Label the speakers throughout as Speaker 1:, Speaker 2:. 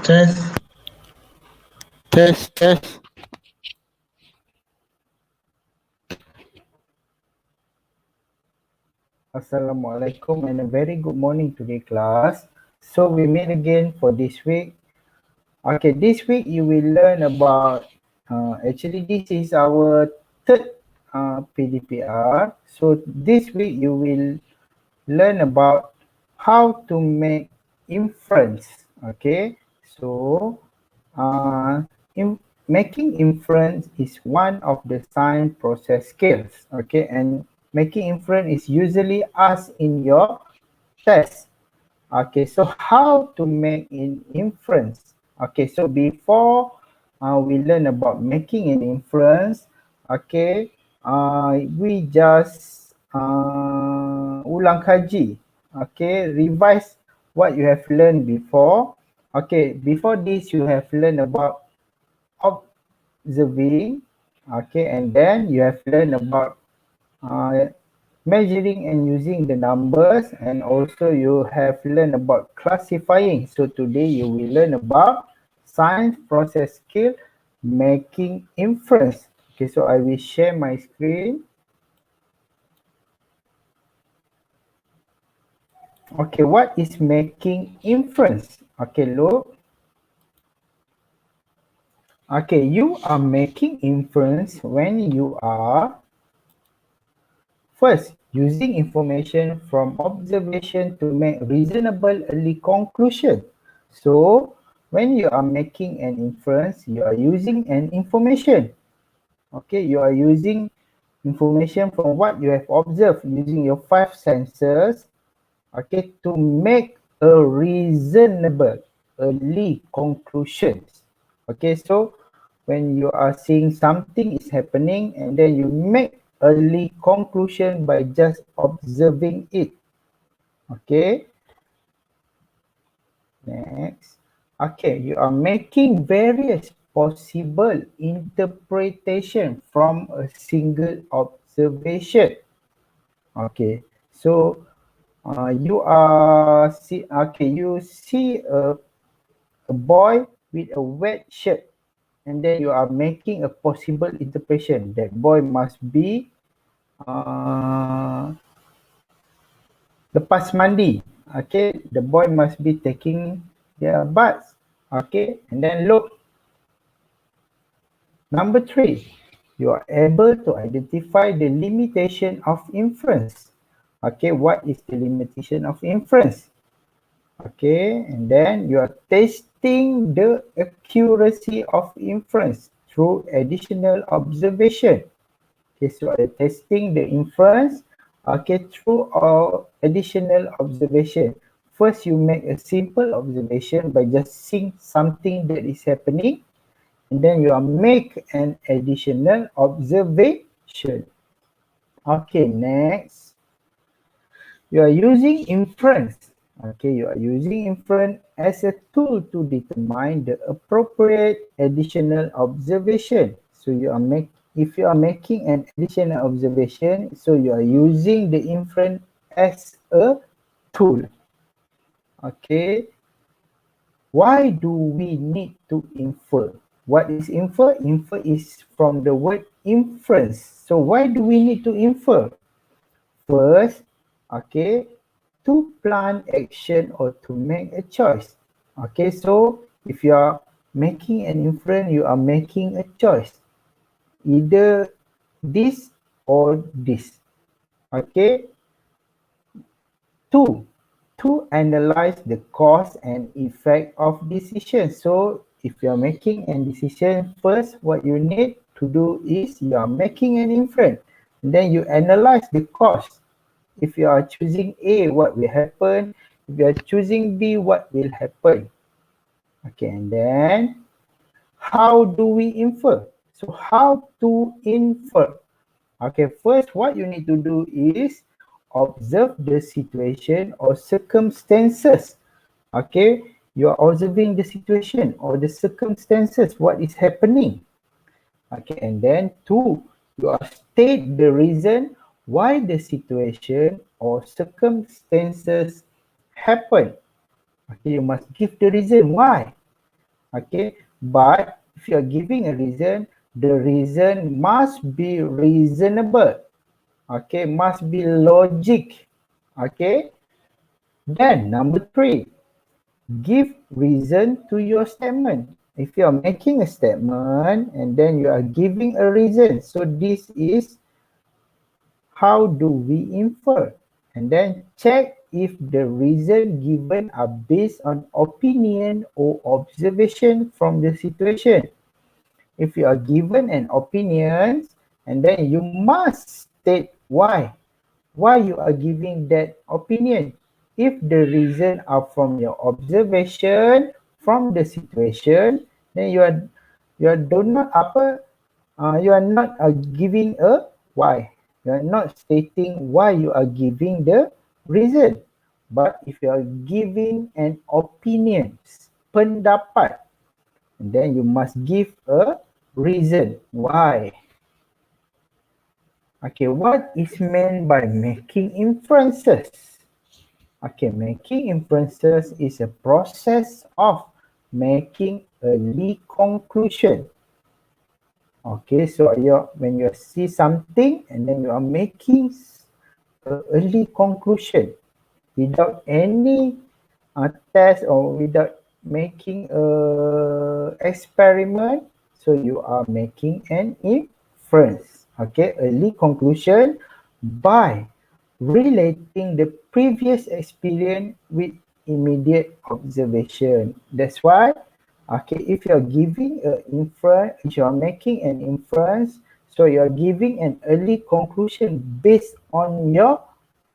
Speaker 1: Test.
Speaker 2: Test.
Speaker 3: Assalamualaikum and a very good morning today, class. So we meet again for this week. Okay, this week you will learn about, actually this is our third PdPR. So this week you will learn about how to make inference. Okay, so making inference is one of the science process skills. Okay, and making inference is usually asked in your test. Okay, so how to make an inference? Okay, so before we learn about making an inference, okay, we just ulang kaji, okay, revise what you have learned before. Okay, before this you have learned about observing, okay, and then you have learned about measuring and using the numbers, and also you have learned about classifying. So today you will learn about science process skill, making inference. Okay, so I will share my screen. Okay, what is making inference? Okay, look. Okay, you are making inference when you are first using information from observation to make reasonable early conclusion. So when you are making an inference, you are using an information. Okay, you are using information from what you have observed using your 5 senses, okay, to make a reasonable early conclusions. Okay, so when you are seeing something is happening and then you make early conclusion by just observing it. Okay, next. Okay, you are making various possible interpretation from a single observation. Okay, so you see a boy with a wet shirt, and then you are making a possible interpretation. That boy must be lepas mandi. Okay, the boy must be taking their bath. Okay, and then look. Number 3, you are able to identify the limitation of inference. Okay, what is the limitation of inference? Okay, and then you are testing the accuracy of inference through additional observation. Okay, so testing the inference, okay, through additional observation. First, you make a simple observation by just seeing something that is happening, and then you make an additional observation. Okay, next. You are using inference. Okay, you are using inference as a tool to determine the appropriate additional observation. So if you are making an additional observation, so you are using the inference as a tool. Okay. Why do we need to infer? What is infer? Infer is from the word inference. So why do we need to infer? First, okay, to plan action or to make a choice. Okay, so if you are making an inference, you are making a choice. Either this or this. Okay. 2, to analyze the cause and effect of decision. So if you are making a decision, first what you need to do is you are making an inference. Then you analyze the cause. If you are choosing A, what will happen? If you are choosing B, what will happen? Okay, and then how do we infer? So how to infer? Okay, first what you need to do is observe the situation or circumstances. Okay, you are observing the situation or the circumstances, what is happening. Okay, and then 2, you are state the reason why the situation or circumstances happen. Okay, you must give the reason why. Okay, but if you are giving a reason, the reason must be reasonable. Okay, must be logic. Okay, then number 3, give reason to your statement. If you are making a statement and then you are giving a reason, so this is how do we infer, and then check if the reason given are based on opinion or observation from the situation. If you are given an opinion, and then you must state why you are giving that opinion. If the reason are from your observation from the situation, then you are do not apa you are not giving a why. You are not stating why you are giving the reason. But if you are giving an opinion, pendapat, and then you must give a reason why. Okay, what is meant by making inferences? Okay, making inferences is a process of making early conclusion. Okay, so when you see something and then you are making an early conclusion without any test or without making a experiment, so you are making an inference. Okay, early conclusion by relating the previous experience with immediate observation. That's why, okay, if you're giving an inference, if you're making an inference, so you're giving an early conclusion based on your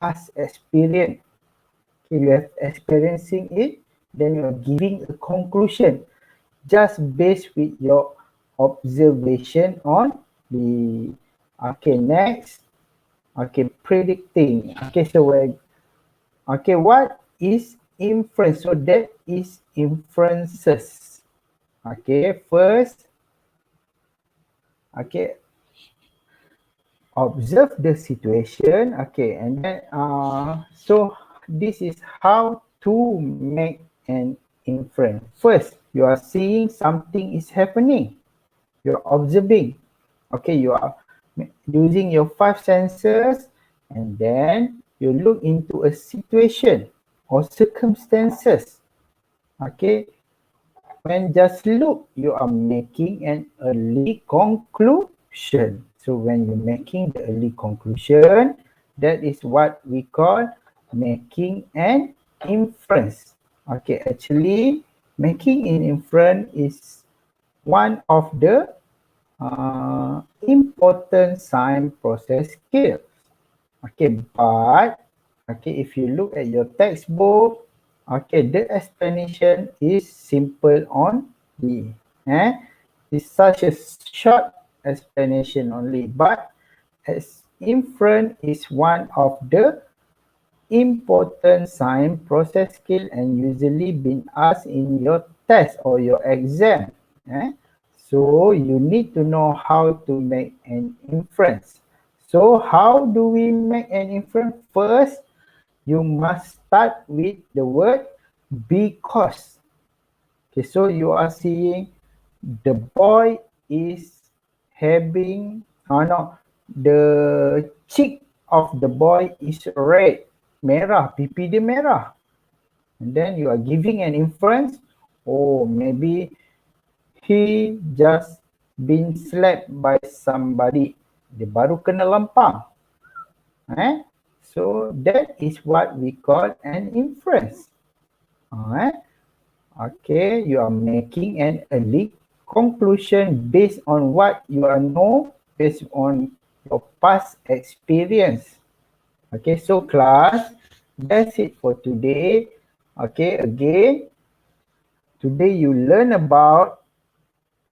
Speaker 3: past experience. Okay, you have experiencing it, then you're giving a conclusion just based with your observation on the, okay, next, okay, predicting. Okay, so okay, what is inference? So that is inferences. Okay, first, okay, observe the situation. Okay, and then so this is how to make an inference. First, you are seeing something is happening. You're observing. Okay, you are using your 5 senses, and then you look into a situation or circumstances. Okay, when just look, you are making an early conclusion. So when you're making the early conclusion, that is what we call making an inference. Okay, actually, making an inference is one of the important sign process skills. Okay, but okay, if you look at your textbook, okay, the explanation is simple only. It's such a short explanation only, but as inference is one of the important sign process skill and usually been asked in your test or your exam. So you need to know how to make an inference. So how do we make an inference? First, you must start with the word because. Okay, so you are seeing the boy is having, the cheek of the boy is red, merah, pipi dia merah. And then you are giving an inference, oh, maybe he just been slapped by somebody. Dia baru kena lempang. So that is what we call an inference. Okay, you are making an early conclusion based on what you are know, based on your past experience. Okay, so class, that's it for today. Okay, again, today you learn about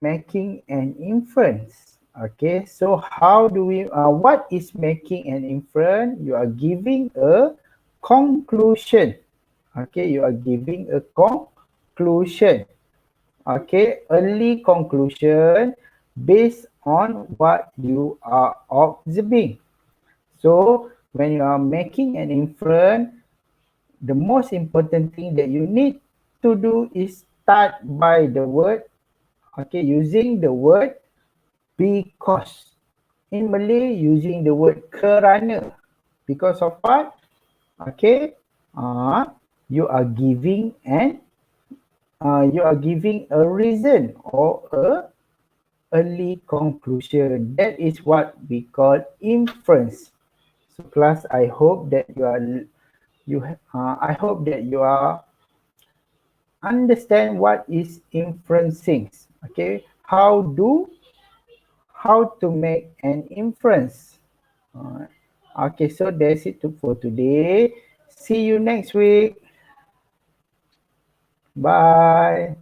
Speaker 3: making an inference. Okay, so how do we, what is making an inference? You are giving a conclusion. Okay, you are giving a conclusion. Okay, early conclusion based on what you are observing. So when you are making an inference, the most important thing that you need to do is start by the word, okay, using the word because. In Malay, using the word kerana. Because of what? Okay, you are giving a reason or a early conclusion. That is what we call inference. So class, I hope that you are understand what is inferencing. Okay, how to make an inference. Okay, so that's it for today. See you next week. Bye.